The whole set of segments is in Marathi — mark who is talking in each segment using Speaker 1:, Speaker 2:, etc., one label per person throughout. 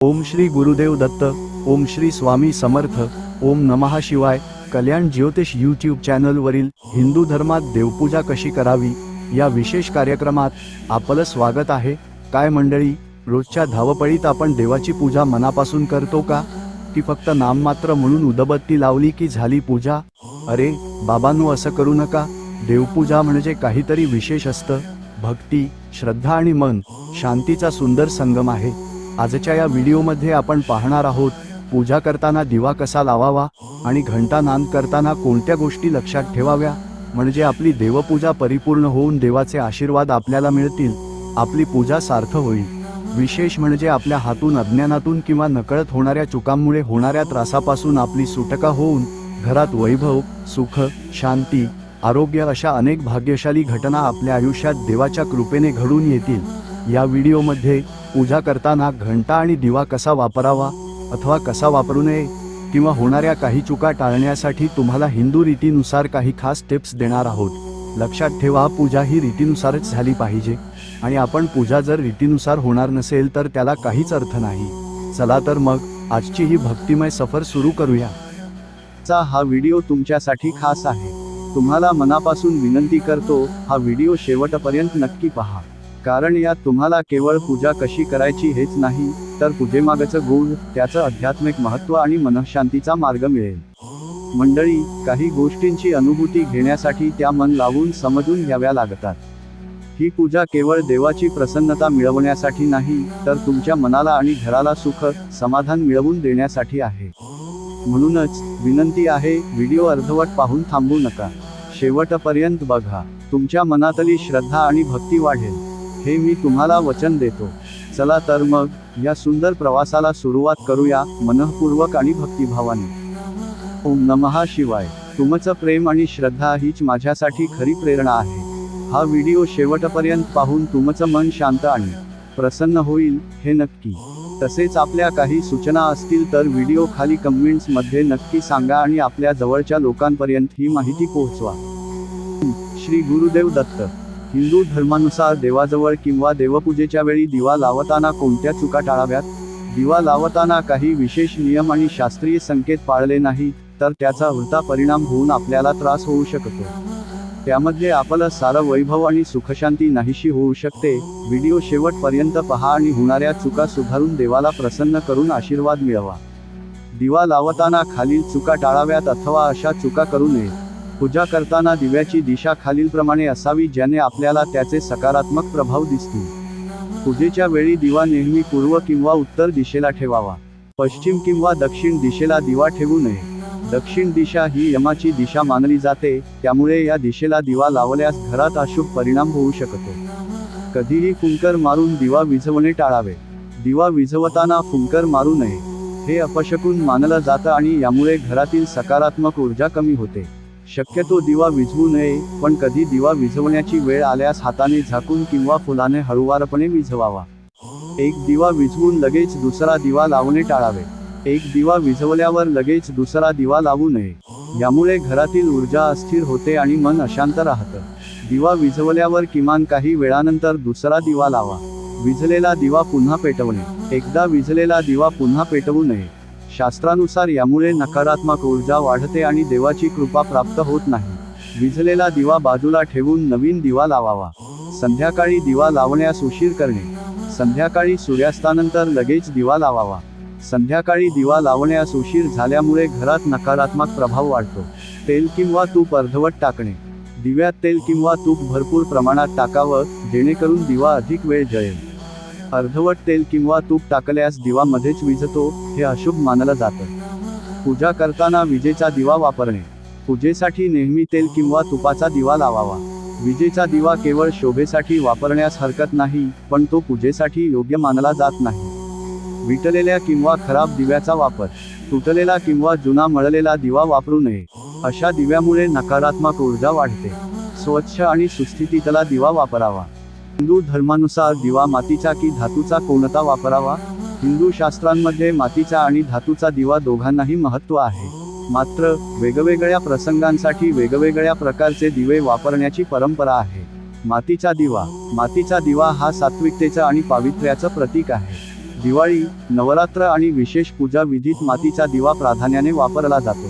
Speaker 1: ओम श्री गुरुदेव दत्त, ओम श्री स्वामी समर्थ, ओम नमः शिवाय। कल्याण ज्योतिष यूट्यूब चॅनलवरील हिंदू धर्मात देवपूजा कशी करावी या विशेष कार्यक्रमात आपलं स्वागत आहे। काय मंडळी, रोजच्या धावपळीत आपण देवाची पूजा मनापासून करतो का, की फक्त नाममात्र म्हणून उदबत्ती लावली की झाली पूजा? अरे बाबांनो, असं करू नका। देवपूजा म्हणजे काहीतरी विशेष असतं। भक्ती, श्रद्धा आणि मन शांतीचा सुंदर संगम आहे। आजच्या या व्हिडिओमध्ये आपण पाहणार आहोत पूजा करताना दिवा कसा लावावा आणि घंटानाद करताना कोणत्या गोष्टी लक्षात ठेवाव्या, म्हणजे आपली देवपूजा परिपूर्ण होऊन देवाचे आशीर्वाद आपल्याला मिळतील, आपली पूजा सार्थ होईल। विशेष म्हणजे आपल्या हातून अज्ञानातून किंवा नकळत होणाऱ्या चुकांमुळे होणाऱ्या त्रासापासून आपली सुटका होऊन घरात वैभव, सुख, शांती, आरोग्य अशा अनेक भाग्यशाली घटना आपल्या आयुष्यात देवाच्या कृपेने घडून येतील। या व्हिडिओमध्ये पूजा करताना घंटा आणि दिवा कसा वापरावा अथवा कसा वापरू नये किंवा होणाऱ्या काही चुका टाळण्यासाठी तुम्हाला हिंदू रीतीनुसार काही खास टिप्स देणार आहोत। लक्षात ठेवा, पूजा ही रीतीनुसारच झाली पाहिजे आणि आपण पूजा जर रीतीनुसार होणार नसेल तर त्याला काहीच अर्थ नाही। चला तर मग आजची ही भक्तिमय सफर सुरू करूया। हा व्हिडिओ तुमच्यासाठी खास आहे। तुम्हाला मनापासून विनंती करतो, हा व्हिडिओ शेवटपर्यंत नक्की पहा, कारण यात तुम्हाला केवळ पूजा कशी करायची हेच नाही, तर पूजेमागचं गुण, त्याचं आध्यात्मिक महत्त्व आणि मनःशांतीचा मार्ग मिळेल। मंडळी, काही गोष्टींची अनुभूती घेण्यासाठी त्या मन लावून समजून घ्याव्या लागतात। ही पूजा केवळ देवाची प्रसन्नता मिळवण्यासाठी नाही, तर तुमच्या मनाला आणि घराला सुख, समाधान मिळवून देण्यासाठी आहे। म्हणूनच विनंती आहे, व्हिडिओ अर्धवट पाहून थांबू नका, शेवटपर्यंत बघा। तुमच्या मनातली श्रद्धा आणि भक्ती वाढेल, हे मी तुम्हाला वचन देतो। चला तर मग या सुंदर प्रवासाला सुरुवात करूया, मनःपूर्वक आणि भक्तिभावाने। ओम नमः शिवाय। तुमचं प्रेम आणि श्रद्धा हीच माझ्यासाठी खरी प्रेरणा आहे। हा व्हिडिओ शेवटपर्यंत पाहून तुमचं मन शांत आणि प्रसन्न होईल, हे नक्की। तसेच आपल्या काही सूचना असतील तर व्हिडिओ खाली कमेंट्समध्ये नक्की सांगा आणि आपल्या जवळच्या लोकांपर्यंत ही माहिती पोहोचवा। श्री गुरुदेव दत्त। हिंदू धर्मानुसार देवाजवळ किंवा देवपूजेच्या वेळी दिवा लावताना कोणत्या चुका टाळाव्यात? दिवा लावताना काही विशेष नियम आणि शास्त्रीय संकेत पाळले नाही तर त्याचा उलटा परिणाम होऊन आपल्याला त्रास होऊ शकतो। त्यामध्ये आपलं सारं वैभव आणि सुखशांती नाहीशी होऊ शकते। व्हिडिओ शेवटपर्यंत पहा आणि होणाऱ्या चुका सुधारून देवाला प्रसन्न करून आशीर्वाद मिळवा। दिवा लावताना खालील चुका टाळाव्यात अथवा अशा चुका करू नये। पूजा करताना दिव्याची दिशा खालीलप्रमाणे असावी ज्याने आपल्याला त्याचे सकारात्मक प्रभाव दिसतील। पूजेच्या वेळी दिवा नेहमी पूर्व किंवा उत्तर दिशेला ठेवावा। पश्चिम किंवा दक्षिण दिशेला दिवा ठेवू नये। दक्षिण दिशा ही यमाची दिशा मानली जाते, त्यामुळे या दिशेला दिवा लावल्यास घरात अशुभ परिणाम होऊ शकतो। कधीही फुंकर मारून दिवा विझवणे टाळावे। दिवा विझवताना फुंकर मारू नये, हे अपशकुन मानलं जातं आणि यामुळे घरातील सकारात्मक ऊर्जा कमी होते। शक्यतो दिवा विझवू नये, पण कधी दिवा विझवण्याची वेळ आल्यास हाताने झाकून किंवा फुलाने हळूवारपणे विझवावा। एक दिवा विझवून लगेच दुसरा दिवा लावणे टाळावे। एक दिवा विझवल्यावर लगेच दुसरा दिवा लावू नये, यामुळे घरातील ऊर्जा अस्थिर होते आणि मन अशांत राहतं। दिवा विझवल्यावर किमान काही वेळानंतर दुसरा दिवा लावा। विझलेला दिवा पुन्हा पेटवणे। एकदा विझलेला दिवा पुन्हा पेटवू नये। शास्त्रानुसार यामुळे नकारात्मक ऊर्जा वाढते आणि देवाची कृपा प्राप्त होत नाही। विझलेला दिवा बाजूला ठेवून नवीन दिवा लावावा। संध्याकाळी दिवा लावण्यास उशीर करणे। संध्याकाळी सूर्यास्तानंतर लगेच दिवा लावावा। संध्याकाळी दिवा लावण्यास उशीर झाल्यामुळे घरात नकारात्मक प्रभाव वाढतो। तेल किंवा तूप अर्धवट टाकणे। दिव्यात तेल किंवा तूप भरपूर प्रमाणात टाकावं, जेणेकरून दिवा अधिक वेळ जळेल। अर्धवट तेल किंवा तूप टाकल्यास दिवा मध्येच विझतो, हे अशुभ मानलं जातं। पूजा करताना विजेचा दिवा वापरणे। पूजेसाठी नेहमी तेल किंवा तुपाचा दिवा लावावा। विजेचा दिवा केवळ शोभेसाठी वापरण्यास हरकत नाही, पण तो पूजेसाठी योग्य मानला जात नाही। विटलेल्या किंवा खराब दिव्याचा वापर। तुटलेला किंवा जुना मळलेला दिवा वापरू नये, अशा दिव्यामुळे नकारात्मक ऊर्जा वाढते। स्वच्छ आणि सुस्थितीतला दिवा वापरावा। हिंदू धर्मानुसार दिवा मातीचा की धातूचा कोणता वापरावा? हिंदू शास्त्रांमध्ये मातीचा आणि धातूचा दिवा दोघांनाही महत्त्व आहे, मात्र वेगवेगळ्या प्रसंगांसाठी वेगवेगळ्या प्रकारचे दिवे वापरण्याची परंपरा आहे। मातीचा दिवा हा सात्विकतेचं आणि पावित्र्याचं प्रतीक आहे। दिवाळी, नवरात्र आणि विशेष पूजा विधीत मातीचा दिवा प्राधान्याने वापरला जातो.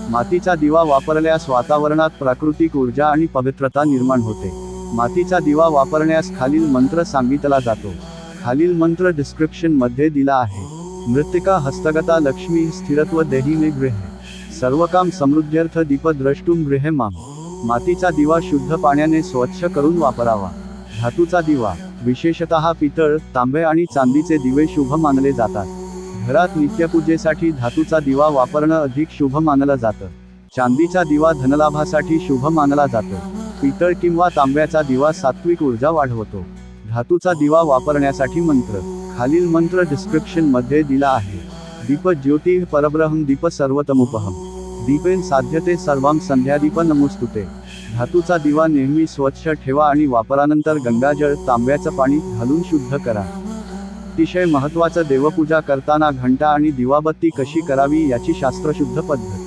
Speaker 1: मातीचा दिवा वापरल्यास वातावरणात प्राकृतिक ऊर्जा आणि पवित्रता निर्माण होते. मातीचा दिवा वापरण्यास खालील मंत्र सांगितला जातो. खालील मंत्र डिस्क्रिप्शन मध्ये दिला आहे. मृत्तिका हस्तगता लक्ष्मी स्थिरत्व देही मे गृहे सर्वकाम समृद्ध्यर्थ दीप द्रष्टुम गृहे माम. मातीचा दिवा शुद्ध पाण्याने स्वच्छ करून वापरावा. धातूचा दिवा, विशेषतः पितळ, तांबे आणि चांदीचे दिवे शुभ मानले जातात. घरात नित्यपूजेसाठी धातूचा दिवा वापरणं अधिक शुभ मानलं जातं. चांदीचा दिवा धनलाभासाठी शुभ मानला जातो. पितळ किंवा तांब्याचा दिवा सात्विक ऊर्जा वाढवतो. धातूचा दिवा वापरण्यासाठी मंत्र, खालील मंत्र डिस्क्रिप्शन मध्ये दिला आहे. दीप ज्योतिः परब्रह्म दीप सर्वतमुपहम दीपेन साध्यते सर्वां संध्यादीप नमोस्तुते. धातूचा दिवा नेहमी स्वच्छ ठेवा आणि वापरानंतर गंगाजळ, तांब्याचं पाणी घालून शुद्ध करा. अतिशय महत्त्वाचं, देवपूजा करताना घंटा आणि दिवाबत्ती कशी करावी याची शास्त्रशुद्ध पद्धत.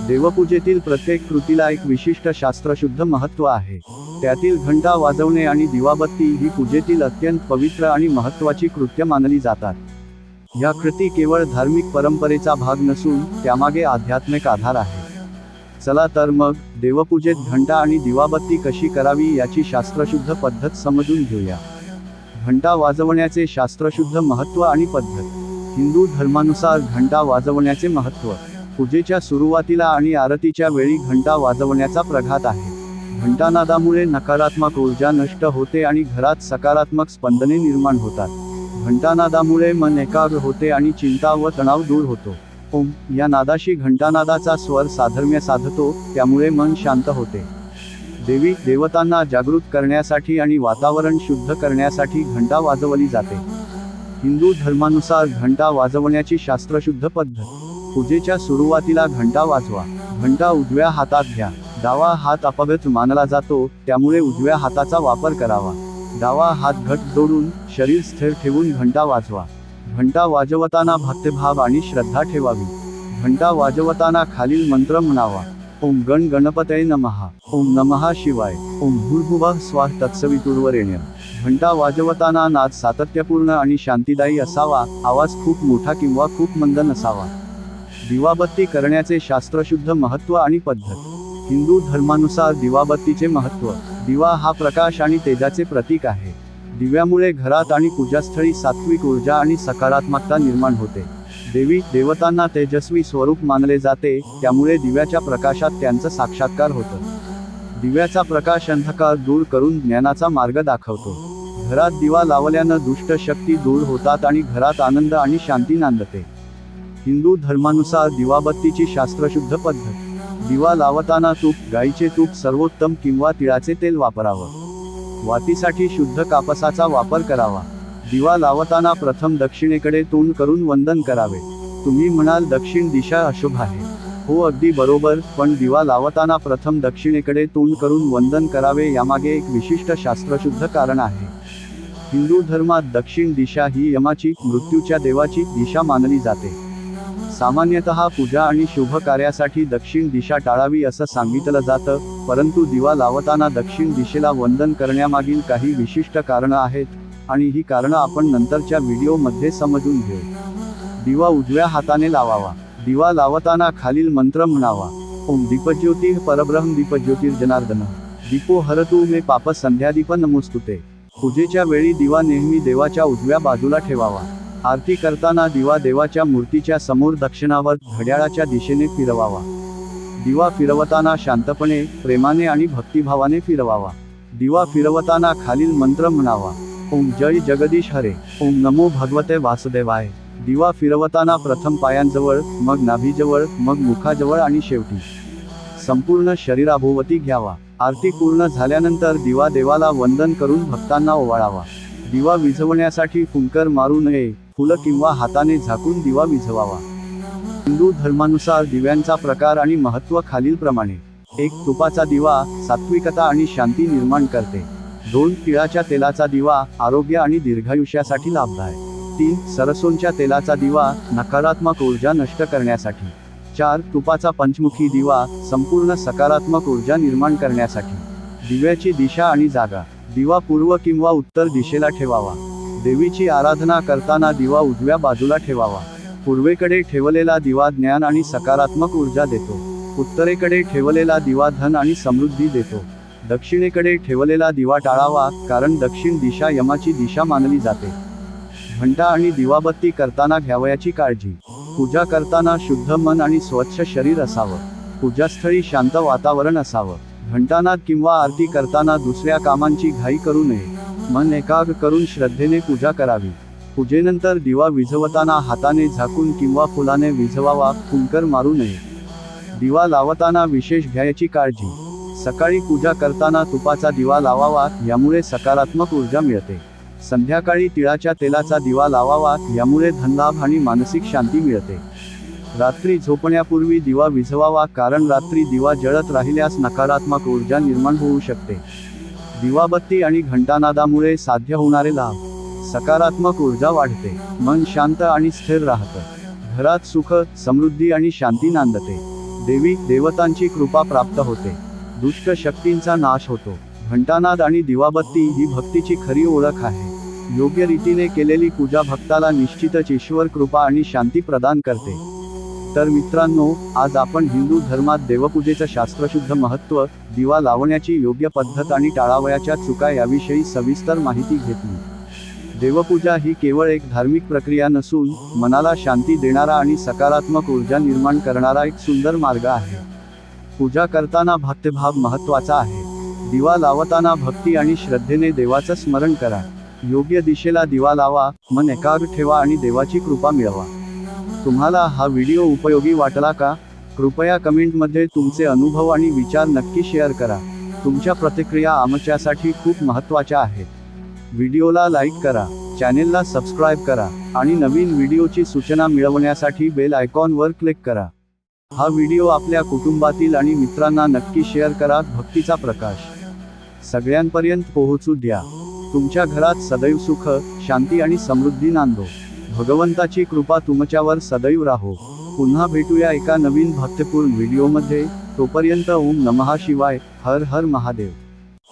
Speaker 1: देवपूजेतील प्रत्येक कृतीला एक विशिष्ट शास्त्रशुद्ध महत्त्व आहे. त्यातील घंटा वाजवणे आणि दिवाबत्ती ही पूजेतील अत्यंत पवित्र आणि महत्त्वाची कृत्य मानली जातात. या कृती केवळ धार्मिक परंपरेचा भाग नसून त्यामागे आध्यात्मिक आधार आहे. चला तर मग देवपूजेत घंटा आणि दिवाबत्ती कशी करावी याची शास्त्रशुद्ध पद्धत समजून घेऊया. घंटा वाजवण्याचे शास्त्रशुद्ध महत्त्व आणि पद्धत. हिंदू धर्मानुसार घंटा वाजवण्याचे महत्त्व. पूजेच्या सुरुवातीला आणि आरतीच्या वेळी घंटा वाजवण्याचा प्रघात आहे. घंटानादामुळे नकारात्मक ऊर्जा नष्ट होते आणि घरात सकारात्मक स्पंदने निर्माण होतात. घंटानादामुळे मन एकाग्र होते आणि चिंता व तणाव दूर होतो. ओम या नादाशी घंटानादाचा स्वर साधर्म्य साधतो, त्यामुळे मन शांत होते. देवी देवतांना जागृत करण्यासाठी आणि वातावरण शुद्ध करण्यासाठी घंटा वाजवली जाते. हिंदू धर्मानुसार घंटा वाजवण्याची शास्त्रशुद्ध पद्धत. पूजेच्या सुरुवातीला घंटा वाजवा. घंटा उजव्या हातात घ्या. डावा हात अपवित्र मानला जातो, त्यामुळे उजव्या हाताचा वापर करावा. डावा हात घट जोडून शरीर स्थिर ठेवून घंटा वाजवा. घंटा वाजवताना भक्तिभाव आणि श्रद्धा ठेवावी. घंटा वाजवताना खालील मंत्र म्हणावा. ओम गण गणपतये नमः. ओम नमः शिवाय. ओम भूर्भुवः स्वः तत्सवितुर्वरेण्यं. घंटा वाजवताना नाद सातत्यपूर्ण आणि शांतिदायी असावा. आवाज खूप मोठा किंवा खूप मंद नसावा. दिवाबत्ती करण्याचे शास्त्रशुद्ध महत्त्व आणि पद्धत. हिंदू धर्मानुसार दिवाबत्तीचे महत्त्व. दिवा हा प्रकाश आणि तेजाचे प्रतीक आहे. दिव्यामुळे घरात आणि पूजास्थळी सात्विक ऊर्जा आणि सकारात्मकता निर्माण होते. देवी देवतांना तेजस्वी स्वरूप मानले जाते, त्यामुळे दिव्याच्या प्रकाशात त्यांचं साक्षात्कार होतं. दिव्याचा प्रकाश अंधकार दूर करून ज्ञानाचा मार्ग दाखवतो. घरात दिवा लावल्यानं दुष्ट शक्ती दूर होतात आणि घरात आनंद आणि शांती नांदते. हिंदू धर्मानुसार दिवाबत्तीची शास्त्रशुद्ध पद्धत. दिवा लावताना तूप, गाईचे तूप सर्वोत्तम किंवा तिळाचे तेल वापरावं. वातीसाठी शुद्ध कापसाचा वापर करावा. दिवा लावताना प्रथम दक्षिणेकडे तोंड करून वंदन करावे. तुम्ही म्हणाल दक्षिण दिशा अशुभ आहे. हो, अगदी बरोबर, पण दिवा लावताना प्रथम दक्षिणेकडे तोंड करून वंदन करावे यामागे एक विशिष्ट शास्त्रशुद्ध कारण आहे. हिंदू धर्मात दक्षिण दिशा ही यमाची, मृत्यूच्या देवाची दिशा मानली जाते. सामान्यतः पूजा आणि शुभ कार्यासाठी दक्षिण दिशा टाळावी असं सांगितलं जातं, परंतु दिवा लावताना दक्षिण दिशेला वंदन करण्यामागील काही विशिष्ट कारणं आहेत आणि ही कारणं आपण नंतरच्या व्हिडिओमध्ये समजून घेऊ. दिवा उजव्या हाताने लावावा. दिवा लावताना खालील मंत्र म्हणावा. ओम दीपज्योतिः परब्रह्म दीपज्योतिर्जनार्दन दीपो हरतु मे पाप संध्यादीप नमोस्तुते. पूजेच्या वेळी दिवा नेहमी देवाच्या उजव्या बाजूला ठेवावा. आरती करताना दिवा देवाच्या मूर्तीच्या समोर दक्षिणावर घड्याळाच्या दिशेने फिरवावा. दिवा फिरवताना शांतपणे, प्रेमाने आणि भक्तिभावाने फिरवावा. दिवा फिरवताना खालील मंत्र म्हणावा. ओम जय जगदीश हरे. ओम नमो भगवते वासुदेवाय. दिवा फिरवताना प्रथम पायांजवळ, मग नाभीजवळ, मग मुखाजवळ आणि शेवटी संपूर्ण शरीराभोवती घ्यावा. आरती पूर्ण झाल्यानंतर दिवा देवाला वंदन करून भक्तांना ओवाळावा. दिवा विझवण्यासाठी फुंकर मारू नये. फुलं किंवा हाताने झाकून दिवा विझवावा. हिंदू धर्मानुसार दिव्यांचा प्रकार आणि महत्त्व खालीलप्रमाणे. 1. तुपाचा दिवा सात्विकता आणि शांती निर्माण करते. 2. तिळाच्या तेलाचा दिवा आरोग्य आणि दीर्घायुष्यासाठी लाभदायक. 3. सरसोंच्या तेलाचा दिवा नकारात्मक ऊर्जा नष्ट करण्यासाठी. 4. तुपाचा पंचमुखी दिवा संपूर्ण सकारात्मक ऊर्जा निर्माण करण्यासाठी. दिव्याची दिशा आणि जागा. दिवा पूर्व किंवा उत्तर दिशेला ठेवावा. देवीची आराधना करताना दिवा उजव्या बाजूला ठेवावा. पूर्वेकडे ठेवलेला दिवा ज्ञान आणि सकारात्मक ऊर्जा देतो. उत्तरेकडे ठेवलेला दिवा धन आणि समृद्धी देतो. दक्षिणेकडे ठेवलेला दिवा टाळावा, कारण दक्षिण दिशा यमाची दिशा मानली जाते. घंटा आणि दिवाबत्ती करताना घ्यावयाची काळजी. पूजा करताना शुद्ध मन आणि स्वच्छ शरीर असावं. पूजास्थळी शांत वातावरण असावं. घंटानाद किंवा आरती करताना दुसऱ्या कामांची घाई करू नये. मन एकाग्र करून श्रद्धेने पूजा करावी. पूजेनंतर दिवा विझवताना हाताने झाकून किंवा फुलाने विझवावा, फुंकर मारू नये. दिवा लावताना विशेष घ्यायची काळजी. सकाळी पूजा करताना तुपाचा दिवा लावावा, यामुळे सकारात्मक ऊर्जा मिळते. संध्याकाळी तिळाच्या तेलाचा दिवा लावावा, यामुळे धनलाभ आणि मानसिक शांती मिळते. रात्री झोपण्यापूर्वी दिवा विझवावा, कारण रात्री दिवा जळत राहिल्यास नकारात्मक ऊर्जा निर्माण होऊ शकते. दिवाबत्ती आणि घंटानादामुळे साध्य होणारे लाभ. सकारात्मक ऊर्जा वाढते. मन शांत आणि स्थिर राहतं. घरात सुख, समृद्धी आणि शांती नांदते. देवी देवतांची कृपा प्राप्त होते. दुष्ट शक्तींचा नाश होतो. घंटानाद आणि दिवाबत्ती ही भक्तीची खरी ओळख आहे. योग्य रीतीने केलेली पूजा भक्ताला निश्चितच ईश्वर कृपा आणि शांती प्रदान करते. तर मित्रांनो, आज आपण हिंदू धर्मात देवपूजेचं शास्त्रशुद्ध महत्त्व, दिवा लावण्याची योग्य पद्धत आणि टाळावयाच्या चुका याविषयी सविस्तर माहिती घेतली. देवपूजा ही केवळ एक धार्मिक प्रक्रिया नसून मनाला शांती देणारा आणि सकारात्मक ऊर्जा निर्माण करणारा एक सुंदर मार्ग आहे. पूजा करताना भक्तिभाव महत्त्वाचा आहे. दिवा लावताना भक्ती आणि श्रद्धेने देवाचं स्मरण करा. योग्य दिशेला दिवा लावा, मन एकाग्र ठेवा आणि देवाची कृपा मिळवा. तुम्हाला हा व्हिडिओ उपयोगी वाटला का? कृपया कमेंटमध्ये तुमचे अनुभव आणि विचार नक्की शेअर करा. तुमच्या प्रतिक्रिया आमच्यासाठी खूप महत्त्वाच्या आहेत. व्हिडिओला लाईक करा, चॅनेलला सबस्क्राईब करा आणि नवीन व्हिडिओची सूचना मिळवण्यासाठी बेल आयकॉनवर क्लिक करा. हा व्हिडिओ आपल्या कुटुंबातील आणि मित्रांना नक्की शेअर करा. भक्तीचा प्रकाश सगळ्यांपर्यंत पोहोचू द्या. तुमच्या घरात सदैव सुख, शांती आणि समृद्धी नांदो. भगवंताची कृपा तुमच्यावर सदैव राहो. पुन्हा भेटूया एका नवीन भक्तिपूर्ण व्हिडिओमध्ये. तोपर्यंत ओम नमः शिवाय. हर हर महादेव.